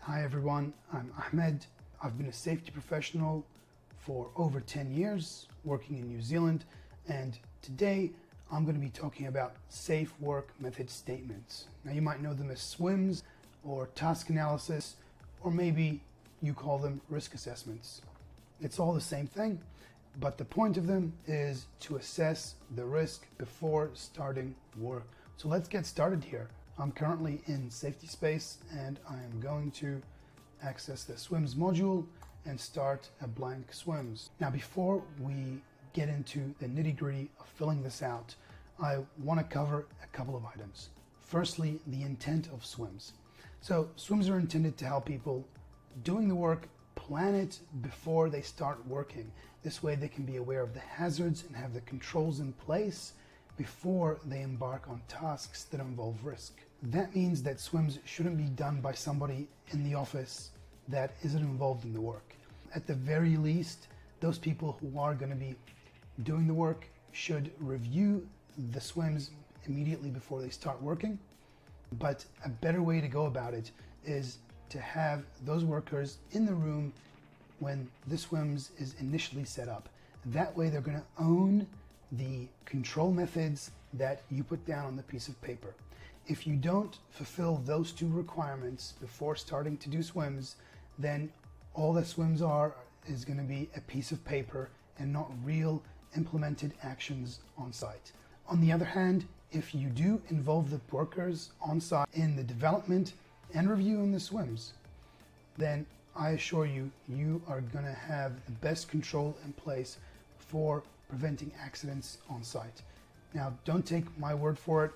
Hi everyone, I'm Ahmed. I've been a safety professional for over 10 years working in New Zealand, and today I'm going to be talking about safe work method statements. Now you might know them as SWMS or task analysis, or maybe you call them risk assessments. It's all the same thing, but the point of them is to assess the risk before starting work. So let's get started here. I'm currently in safety space and I am going to access the SWMS module and start a blank SWMS. Now before we get into the nitty-gritty of filling this out, I want to cover a couple of items. Firstly, the intent of SWMS. So SWMS are intended to help people doing the work plan it before they start working. This way they can be aware of the hazards and have the controls in place before they embark on tasks that involve risk. That means that SWMS shouldn't be done by somebody in the office that isn't involved in the work. At the very least, those people who are going to be doing the work should review the SWMS immediately before they start working. But a better way to go about it is to have those workers in the room when the SWMS is initially set up. That way they're going to own the control methods that you put down on the piece of paper. If you don't fulfill those two requirements before starting to do SWMS, then all that SWMS are is going to be a piece of paper and not real implemented actions on site. On the other hand, if you do involve the workers on site in the development and reviewing the SWMS, then I assure you, you are going to have the best control in place for preventing accidents on site. Now, don't take my word for it.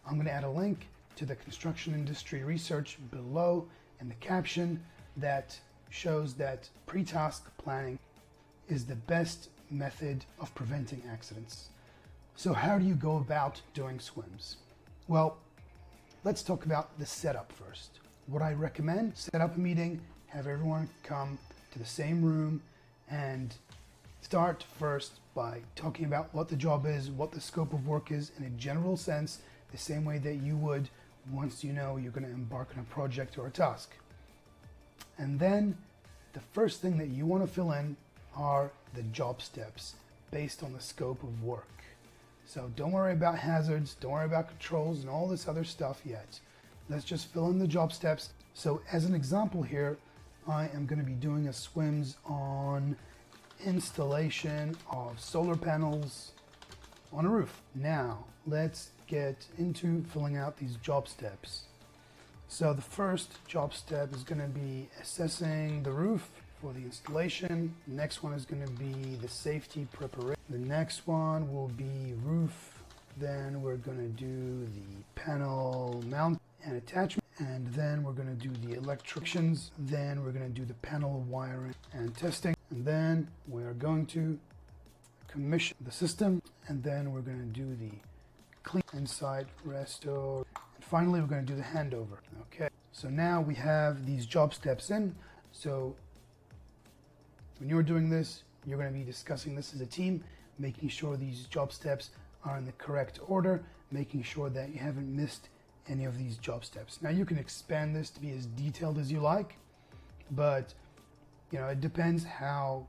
I'm going to add a link to the construction industry research below in the caption that shows that pre-task planning is the best method of preventing accidents. So how do you go about doing SWMS? Well, let's talk about the setup first. What I recommend, set up a meeting, have everyone come to the same room and start first by talking about what the job is, what the scope of work is in a general sense, the same way that you would once you know you're going to embark on a project or a task. And then the first thing that you want to fill in are the job steps based on the scope of work. So don't worry about hazards, don't worry about controls and all this other stuff yet. Let's just fill in the job steps. So as an example here, I am going to be doing a SWMS on installation of solar panels on a roof. Now let's get into filling out these job steps. So the first job step is going to be assessing the roof for the installation. The next one is going to be the safety preparation. The next one will be roof. Then we're going to do the panel mount and attachment. And then we're going to do the electricians. Then we're going to do the panel wiring and testing. And then we're going to commission the system. And then we're going to do the clean inside, restore. And finally, we're going to do the handover. Okay, so now we have these job steps in. So when you're doing this, you're going to be discussing this as a team, making sure these job steps are in the correct order, making sure that you haven't missed any of these job steps. Now you can expand this to be as detailed as you like, but it depends how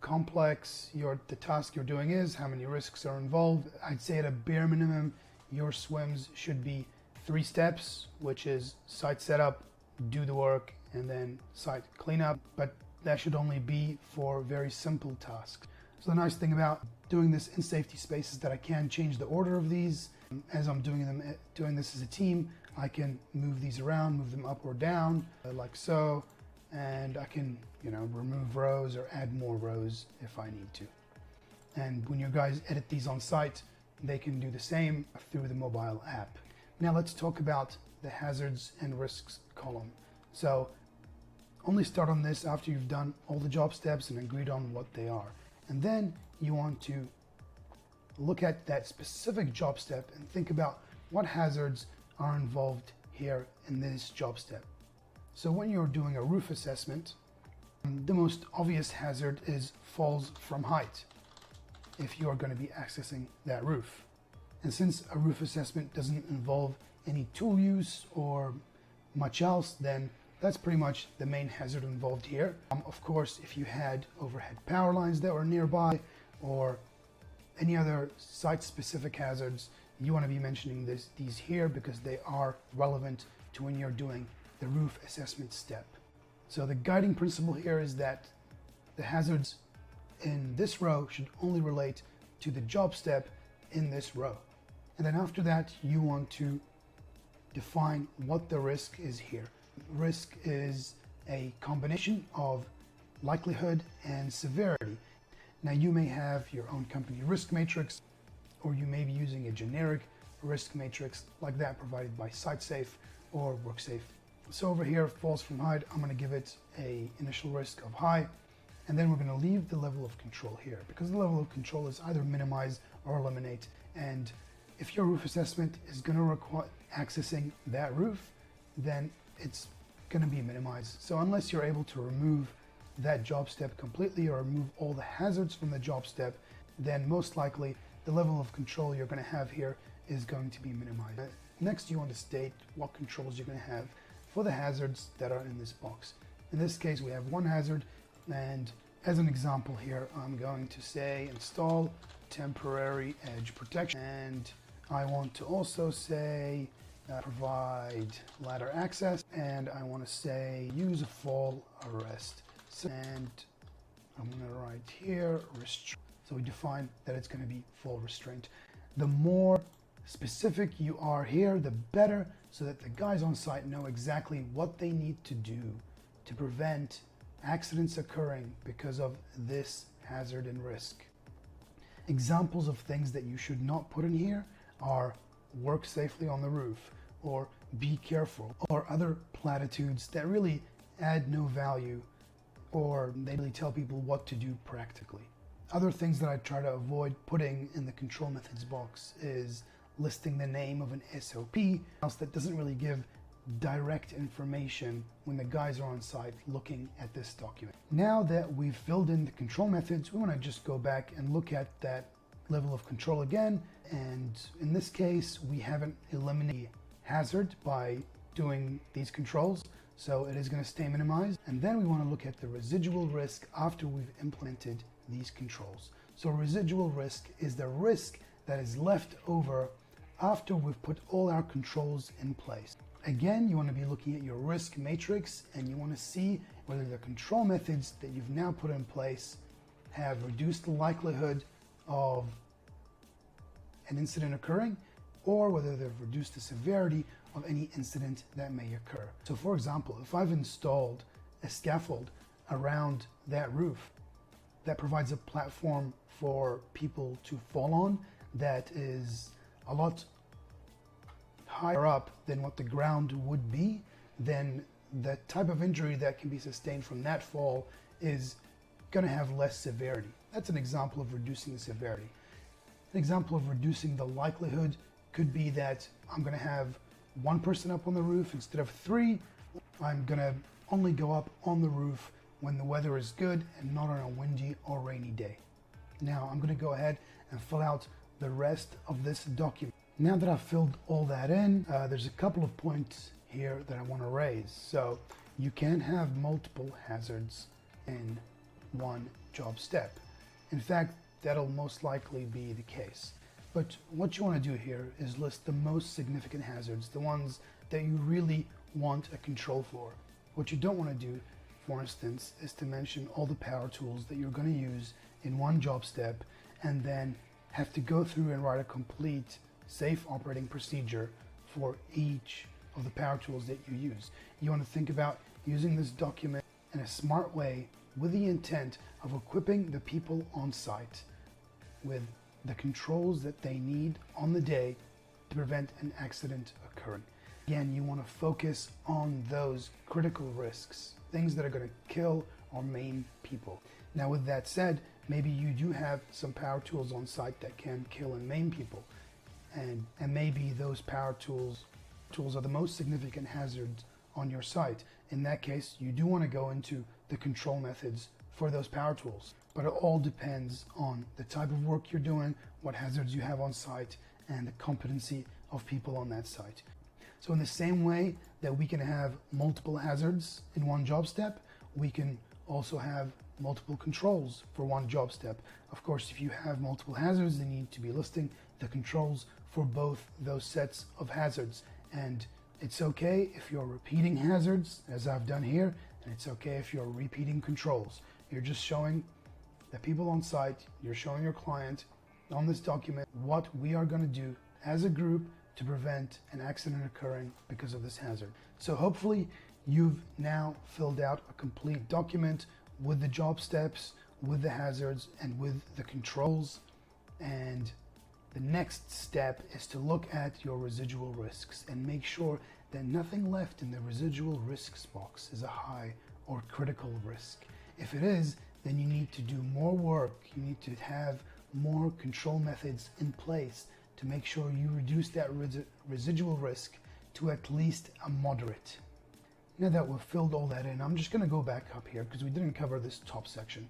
complex the task you're doing is, how many risks are involved. I'd say at a bare minimum, your SWMS should be 3 steps, which is site setup, do the work, and then site cleanup, but that should only be for very simple tasks. So the nice thing about doing this in safety space is that I can change the order of these. As I'm doing this as a team, I can move these around, move them up or down, like so, and I can, remove rows or add more rows if I need to. And when you guys edit these on site, they can do the same through the mobile app. Now let's talk about the hazards and risks column. So only start on this after you've done all the job steps and agreed on what they are. And then you want to look at that specific job step and think about what hazards are involved here in this job step. So when you're doing a roof assessment, the most obvious hazard is falls from height if you are going to be accessing that roof. And since a roof assessment doesn't involve any tool use or much else, then That's pretty much the main hazard involved here. Of course, if you had overhead power lines that were nearby or any other site-specific hazards, you want to be mentioning these here because they are relevant to when you're doing the roof assessment step. So the guiding principle here is that the hazards in this row should only relate to the job step in this row. And then after that, you want to define what the risk is here. Risk is a combination of likelihood and severity. Now you may have your own company risk matrix, or you may be using a generic risk matrix like that provided by SiteSafe or WorkSafe. So over here, falls from height, I'm going to give it an initial risk of high, and then we're going to leave the level of control here because the level of control is either minimize or eliminate. And if your roof assessment is going to require accessing that roof, then it's going to be minimized. So unless you're able to remove that job step completely or remove all the hazards from the job step, then most likely the level of control you're going to have here is going to be minimized. Next, you want to state what controls you're going to have for the hazards that are in this box. In this case, we have one hazard, and as an example here, I'm going to say install temporary edge protection, and I want to also say provide ladder access, and I want to say use a fall arrest, and I'm going to write here restraint. So we define that it's going to be fall restraint. The more specific you are here, the better, so that the guys on site know exactly what they need to do to prevent accidents occurring because of this hazard and risk. Examples of things that you should not put in here are work safely on the roof, or be careful, or other platitudes that really add no value, or they really tell people what to do practically. Other things that I try to avoid putting in the control methods box is listing the name of an SOP, else that doesn't really give direct information when the guys are on site looking at this document. Now that we've filled in the control methods, we want to just go back and look at that level of control again. And in this case, we haven't eliminated hazard by doing these controls, so it is going to stay minimized. And then we want to look at the residual risk after we've implemented these controls. So residual risk is the risk that is left over after we've put all our controls in place. Again, you want to be looking at your risk matrix, and you want to see whether the control methods that you've now put in place have reduced the likelihood of an incident occurring, or whether they've reduced the severity of any incident that may occur. So for example, if I've installed a scaffold around that roof that provides a platform for people to fall on that is a lot higher up than what the ground would be, then the type of injury that can be sustained from that fall is going to have less severity. That's an example of reducing the severity. An example of reducing the likelihood could be that I'm going to have one person up on the roof instead of three. I'm going to only go up on the roof when the weather is good and not on a windy or rainy day. Now I'm going to go ahead and fill out the rest of this document. Now that I've filled all that in, there's a couple of points here that I want to raise. So you can have multiple hazards in one job step. In fact, that'll most likely be the case. But what you want to do here is list the most significant hazards, the ones that you really want a control for. What you don't want to do, for instance, is to mention all the power tools that you're going to use in one job step and then have to go through and write a complete safe operating procedure for each of the power tools that you use. You want to think about using this document in a smart way with the intent of equipping the people on site with the controls that they need on the day to prevent an accident occurring. Again, you want to focus on those critical risks, things that are going to kill or maim people. Now, with that said, maybe you do have some power tools on site that can kill and maim people. And maybe those power tools are the most significant hazards on your site. In that case, you do want to go into the control methods for those power tools. But it all depends on the type of work you're doing, what hazards you have on site, and the competency of people on that site. So in the same way that we can have multiple hazards in one job step, we can also have multiple controls for one job step. Of course, if you have multiple hazards, then you need to be listing the controls for both those sets of hazards. And it's okay if you're repeating hazards, as I've done here, and it's okay if you're repeating controls. You're just showing the people on site, you're showing your client on this document what we are going to do as a group to prevent an accident occurring because of this hazard. So hopefully you've now filled out a complete document with the job steps, with the hazards, and with the controls. And the next step is to look at your residual risks and make sure that nothing left in the residual risks box is a high or critical risk. If it is, then you need to do more work. You need to have more control methods in place to make sure you reduce that residual risk to at least a moderate. Now that we've filled all that in, I'm just going to go back up here because we didn't cover this top section.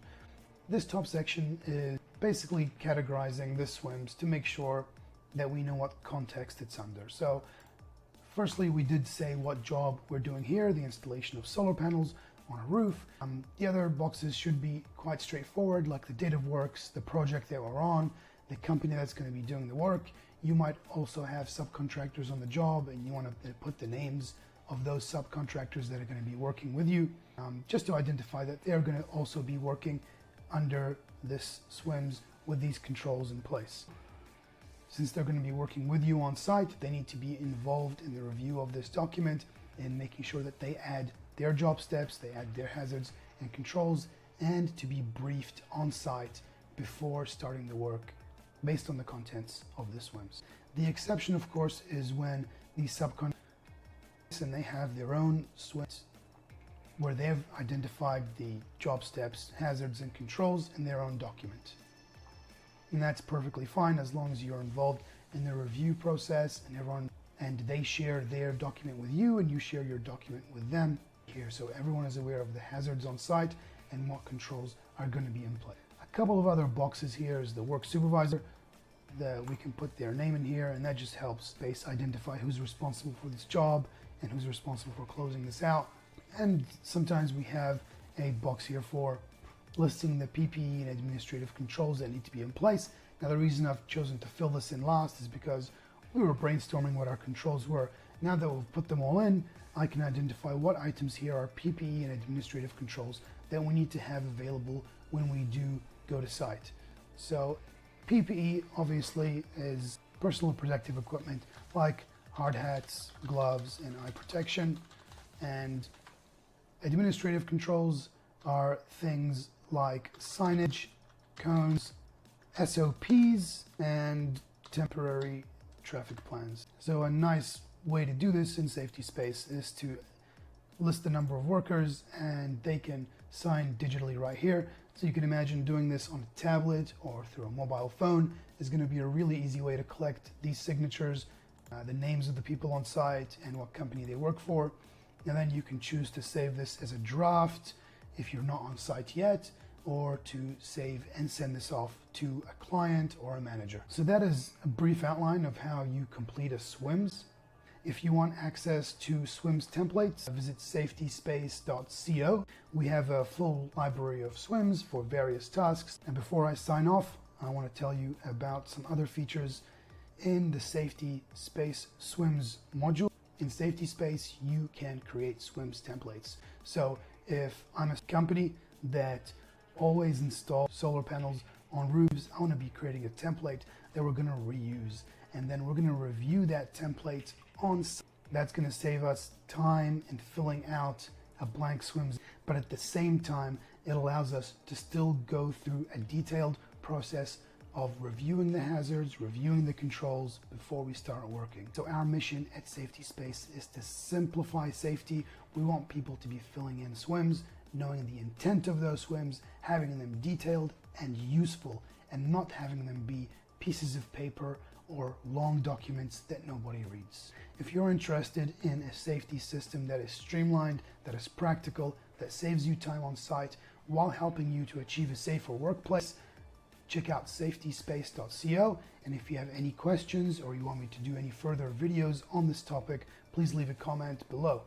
This top section is basically categorizing the SWMS to make sure that we know what context it's under. So firstly, we did say what job we're doing here, the installation of solar panels on a roof. The other boxes should be quite straightforward, like the date of works, the project that we're on, the company that's going to be doing the work. You might also have subcontractors on the job and you want to put the names of those subcontractors that are going to be working with you, just to identify that they're going to also be working under this SWMS with these controls in place. Since they're going to be working with you on site, they need to be involved in the review of this document and making sure that they add their job steps, they add their hazards and controls, and to be briefed on site before starting the work based on the contents of the SWMS. The exception, of course, is when these subcontractors and they have their own SWMS where they've identified the job steps, hazards, and controls in their own document. And that's perfectly fine as long as you're involved in the review process and they share their document with you and you share your document with them here, so everyone is aware of the hazards on site and what controls are going to be in play. A couple of other boxes here is the work supervisor. We can put their name in here, and that just helps identify who's responsible for this job and who's responsible for closing this out. And sometimes we have a box here for listing the PPE and administrative controls that need to be in place. Now, the reason I've chosen to fill this in last is because we were brainstorming what our controls were. Now that we've put them all in, I can identify what items here are PPE and administrative controls that we need to have available when we do go to site. So PPE obviously is personal protective equipment like hard hats, gloves, and eye protection. And administrative controls are things like signage, cones, SOPs, and temporary traffic plans. So a nice way to do this in safety space is to list the number of workers, and they can sign digitally right here. So you can imagine doing this on a tablet or through a mobile phone is going to be a really easy way to collect these signatures, the names of the people on site and what company they work for. And then you can choose to save this as a draft if you're not on site yet, or to save and send this off to a client or a manager. So that is a brief outline of how you complete a SWMS. If you want access to SWMS templates, visit safetyspace.co. We have a full library of SWMS for various tasks. And before I sign off, I want to tell you about some other features in the Safety Space SWMS module. In Safety Space, you can create SWMS templates. So if I'm a company that always installs solar panels on roofs, I want to be creating a template that we're going to reuse. And then we're going to review that template on site. That's going to save us time in filling out a blank SWMS, but at the same time, it allows us to still go through a detailed process of reviewing the hazards, reviewing the controls before we start working. So our mission at Safety Space is to simplify safety. We want people to be filling in SWMS, knowing the intent of those SWMS, having them detailed and useful, and not having them be pieces of paper or long documents that nobody reads. If you're interested in a safety system that is streamlined, that is practical, that saves you time on site while helping you to achieve a safer workplace, check out safetyspace.co, and if you have any questions or you want me to do any further videos on this topic, please leave a comment below.